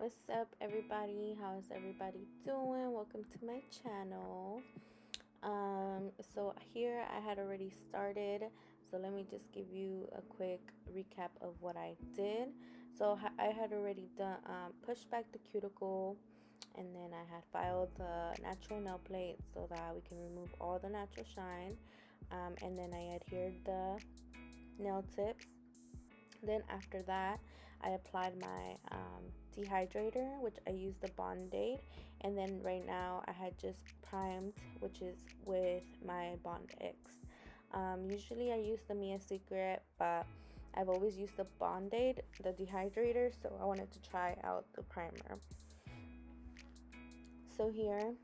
What's up, everybody? How is everybody doing? Welcome to my channel. So here I had already started, so let me just give you a quick recap of what I did. So I had already done pushed back the cuticle, and then I had filed the natural nail plate so that we can remove all the natural shine, and then I adhered the nail tips. Then after that, I applied my dehydrator, which I used the Bond-Aid, and then right now I had just primed, which is with my Bond X. Usually I use the Mia Secret, but I've always used the Bond-Aid, the dehydrator, so I wanted to try out the primer. So here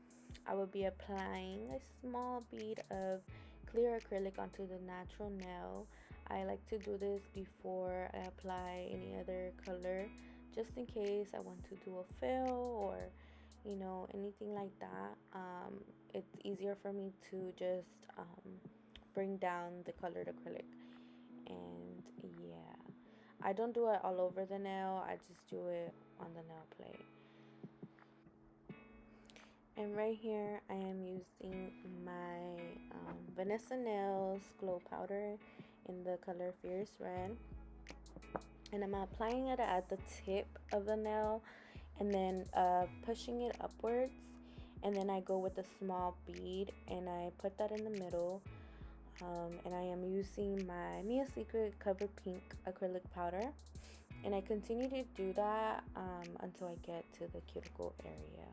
I will be applying a small bead of clear acrylic onto the natural nail. I like to do this before I apply any other color, just in case I want to do a fill or anything like that. It's easier for me to just bring down the colored acrylic. And yeah, I don't do it all over the nail, I just do it on the nail plate. And right here I am using my Vannesa Nails Glow Powder in the color Fierce Red. And I'm applying it at the tip of the nail and then pushing it upwards. And then I go with a small bead and I put that in the middle. And I am using my Mia Secret Cover Pink acrylic powder. And I continue to do that until I get to the cuticle area.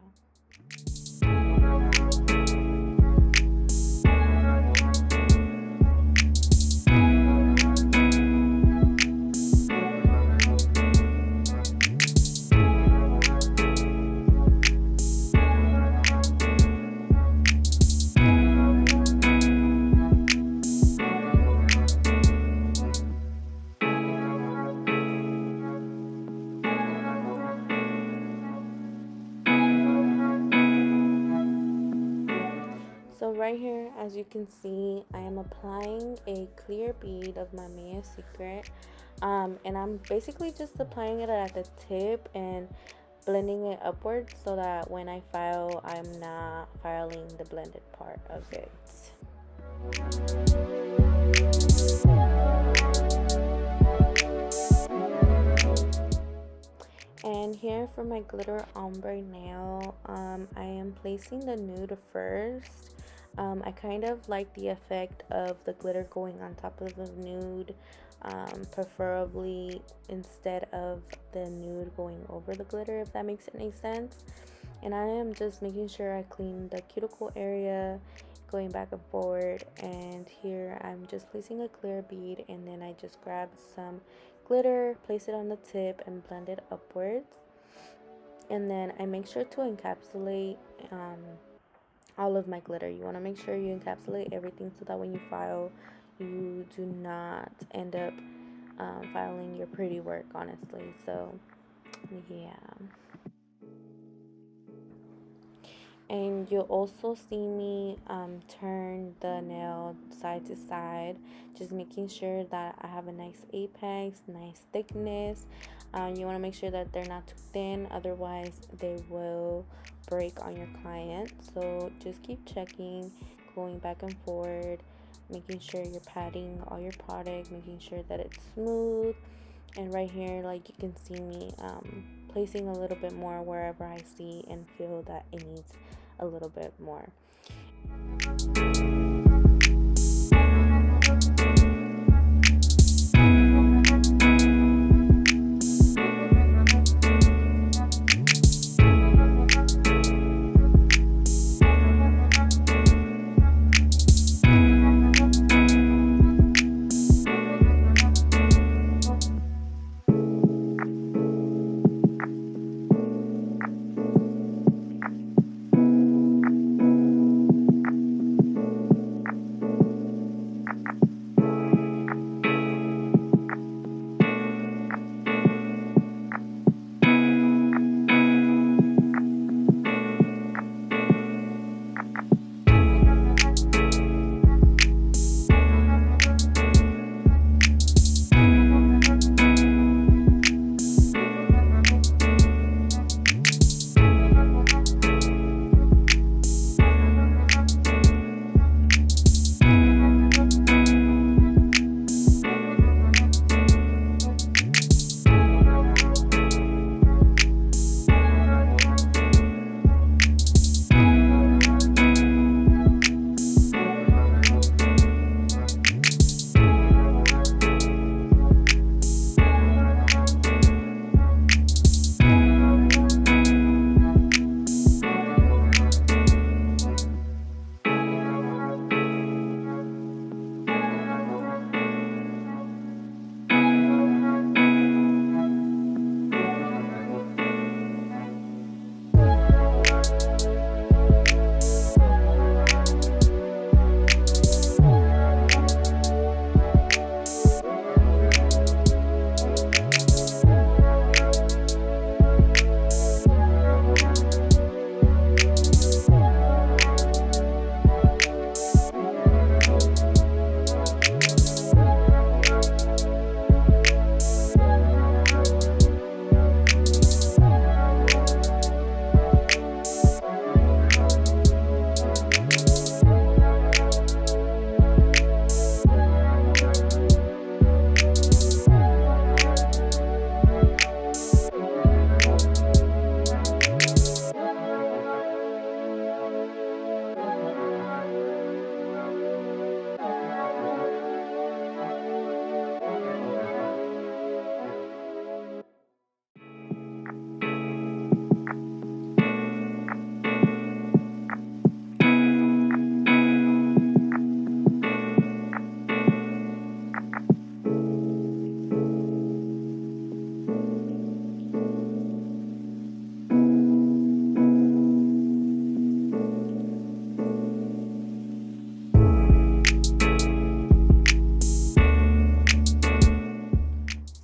So right here, as you can see, I am applying a clear bead of my Mia Secret, and I'm basically just applying it at the tip and blending it upwards so that when I file, I'm not filing the blended part of it. And here for my glitter ombre nail, I am placing the nude first. I kind of like the effect of the glitter going on top of the nude, preferably instead of the nude going over the glitter, if that makes any sense. And I am just making sure I clean the cuticle area, going back and forward. And here I'm just placing a clear bead, and then I just grab some glitter, place it on the tip, and blend it upwards. And then I make sure to encapsulate all of my glitter. You want to make sure you encapsulate everything so that when you file, you do not end up filing your pretty work, honestly. So yeah. And you'll also see me turn the nail side to side, just making sure that I have a nice apex, nice thickness. You want to make sure that they're not too thin, otherwise they will break on your client. So just keep checking, going back and forward, making sure you're patting all your product, making sure that it's smooth. And right here, like, you can see me placing a little bit more wherever I see and feel that it needs a little bit more.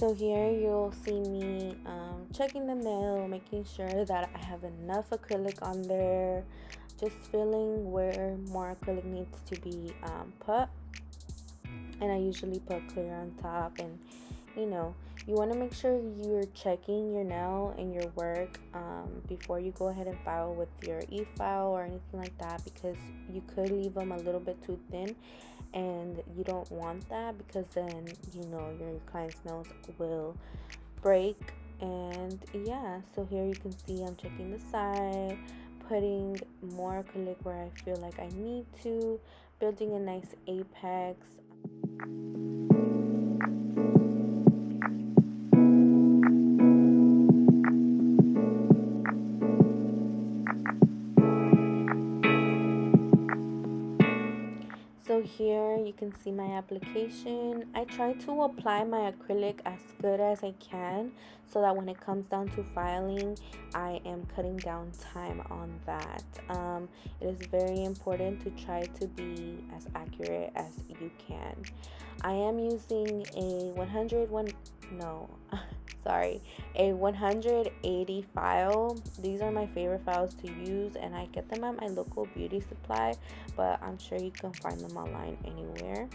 So here you'll see me checking the nail, making sure that I have enough acrylic on there, just feeling where more acrylic needs to be put. And I usually put clear on top. And you know, you want to make sure you're checking your nail and your work before you go ahead and file with your e-file or anything like that, because you could leave them a little bit too thin, and you don't want that, because then your client's nails will break. And yeah, so here you can see I'm checking the side, putting more acrylic where I feel like I need to, building a nice apex. So here you can see my application. I try to apply my acrylic as good as I can, so that when it comes down to filing, I am cutting down time on that. It is very important to try to be as accurate as you can. I am using a 180 file. These are my favorite files to use, and I get them at my local beauty supply, but I'm sure you can find them online anywhere.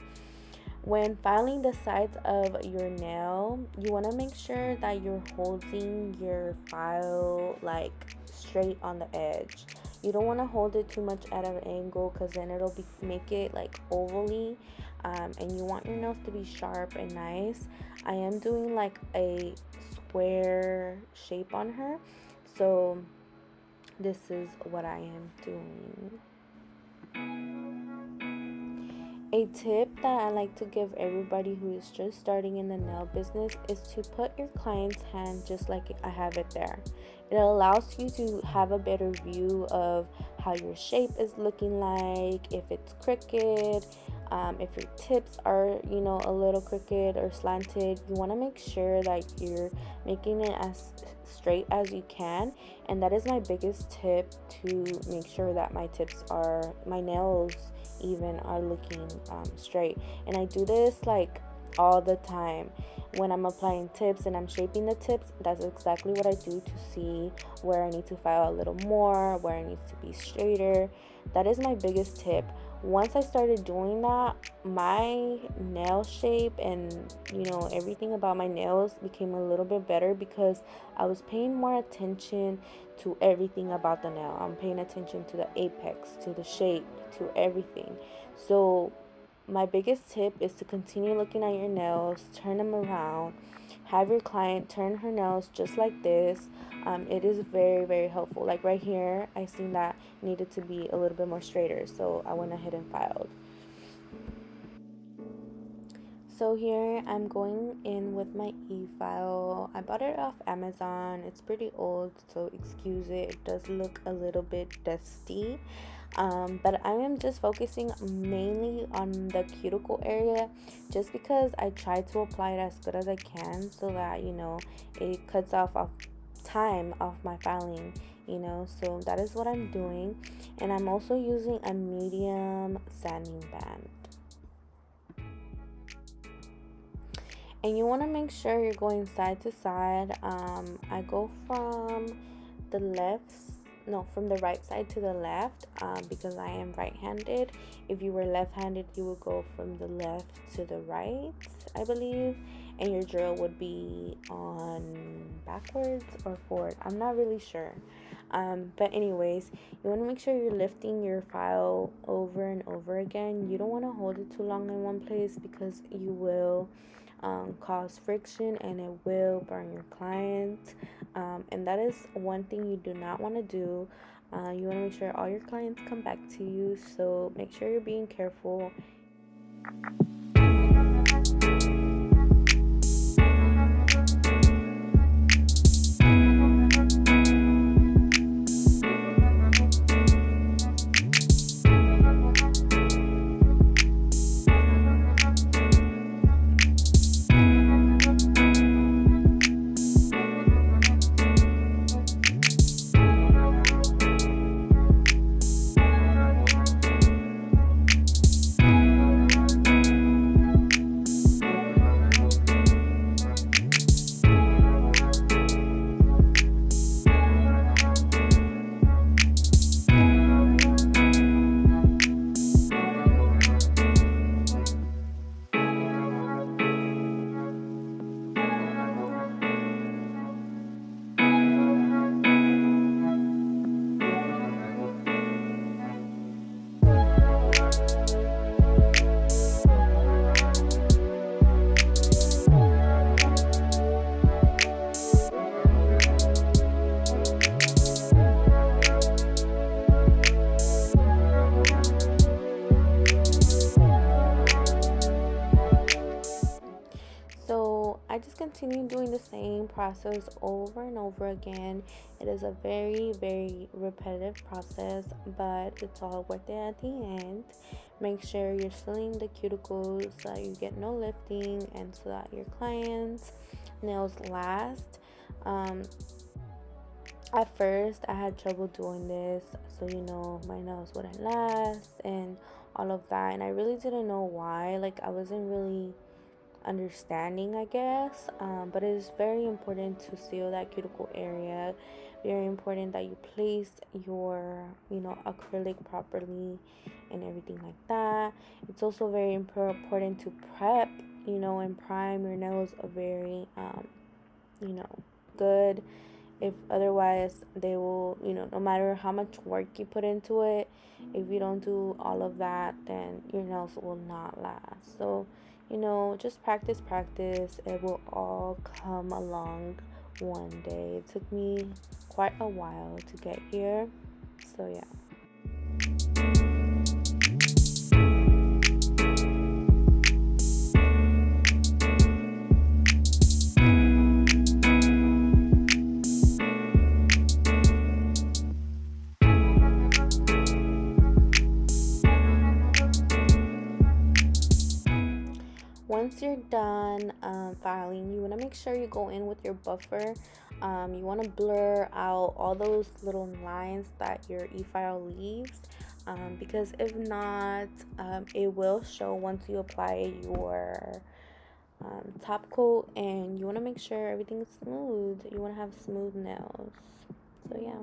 When filing the sides of your nail, you want to make sure that you're holding your file like straight on the edge. You don't want to hold it too much at an angle, because then it'll make it like ovally, and you want your nails to be sharp and nice. I am doing like a square shape on her, so this is what I am doing. A tip that I like to give everybody who is just starting in the nail business is to put your client's hand just like I have it there. It allows you to have a better view of how your shape is looking like, if it's crooked, if your tips are, a little crooked or slanted. You want to make sure that you're making it as straight as you can. And that is my biggest tip, to make sure that my nails even are looking straight. And I do this like all the time when I'm applying tips and I'm shaping the tips. That's exactly what I do, to see where I need to file a little more, where it needs to be straighter. That is my biggest tip. Once I started doing that, my nail shape and everything about my nails became a little bit better, because I was paying more attention to everything about the nail. I'm paying attention to the apex, to the shape, to everything. So my biggest tip is to continue looking at your nails, turn them around, have your client turn her nails just like this. It is very, very helpful. Like right here, I seen that needed to be a little bit more straighter, so I went ahead and filed. So here I'm going in with my e-file. I bought it off Amazon. It's pretty old, so excuse it. It does look a little bit dusty. But I am just focusing mainly on the cuticle area, just because I try to apply it as good as I can, so that it cuts off time off my filing. So that is what I'm doing. And I'm also using a medium sanding band. And you want to make sure you're going side to side. I go from the right side to the left, because I am right-handed. If you were left-handed, you would go from the left to the right, I believe, and your drill would be on backwards or forward. I'm not really sure. But anyways, you want to make sure you're lifting your file over and over again. You don't want to hold it too long in one place, because you will cause friction and it will burn your client. And that is one thing you do not want to do. You want to make sure all your clients come back to you, so make sure you're being careful. I just continue doing the same process over and over again. It is a very, very repetitive process, but it's all worth it at the end. Make sure you're sealing the cuticles so that you get no lifting and so that your clients' nails last. Um, at first, I had trouble doing this, so my nails wouldn't last and all of that, and I really didn't know why. Like, I wasn't really understanding, I guess. But it is very important to seal that cuticle area. Very important that you place your, acrylic properly and everything like that. It's also very important to prep, and prime your nails a very, you know, good. If otherwise, they will, no matter how much work you put into it, if you don't do all of that, then your nails will not last. So, just practice, practice. It will all come along one day. It took me quite a while to get here. So, yeah. Once you're done filing, you want to make sure you go in with your buffer. You want to blur out all those little lines that your e-file leaves, because if not, it will show once you apply your top coat, and you want to make sure everything is smooth. You want to have smooth nails. So yeah.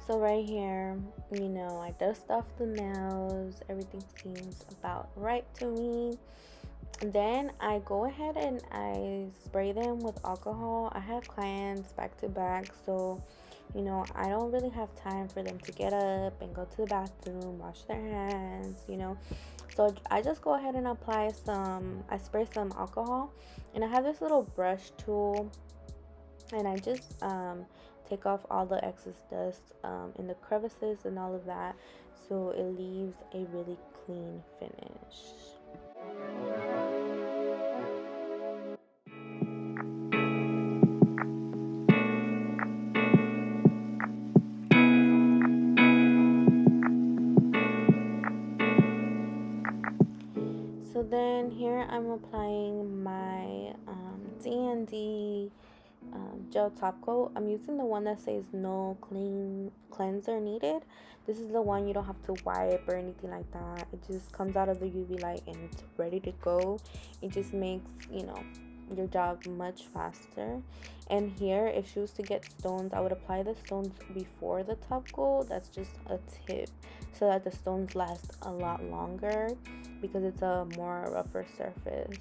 So right here, I dust off the nails. Everything seems about right to me. And then I go ahead and I spray them with alcohol. I have clients back to back, so I don't really have time for them to get up and go to the bathroom, wash their hands. So I just go ahead and I spray some alcohol, and I have this little brush tool, and I just take off all the excess dust in the crevices and all of that, so it leaves a really clean finish. So then here I'm applying my D&D gel top coat. I'm using the one that says no clean cleanser needed. This is the one you don't have to wipe or anything like that. It just comes out of the UV light and it's ready to go. It just makes your job much faster. And here, if she was to get stones, I would apply the stones before the top coat. That's just a tip, so that the stones last a lot longer, because it's a more rougher surface.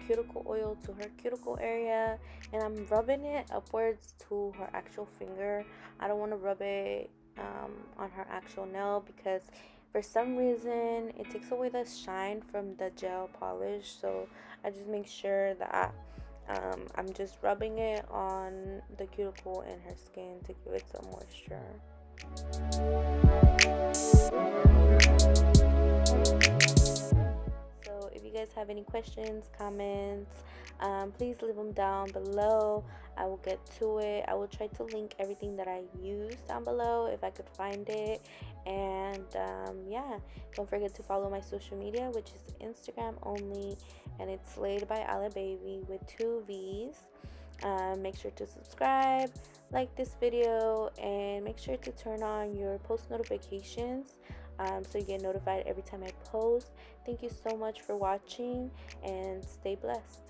cuticle oil to her cuticle area, and I'm rubbing it upwards to her actual finger. I don't want to rub it on her actual nail, because for some reason it takes away the shine from the gel polish. So I just make sure that I'm just rubbing it on the cuticle and her skin to give it some moisture. So if you guys have any questions, comments, please leave them down below. I will get to it. I will try to link everything that I use down below if I could find it. And yeah, don't forget to follow my social media, which is Instagram only, and it's Slayed by Ala Baby with 2 V's. Make sure to subscribe, like this video, and make sure to turn on your post notifications so you get notified every time I post. Thank you so much for watching, and stay blessed.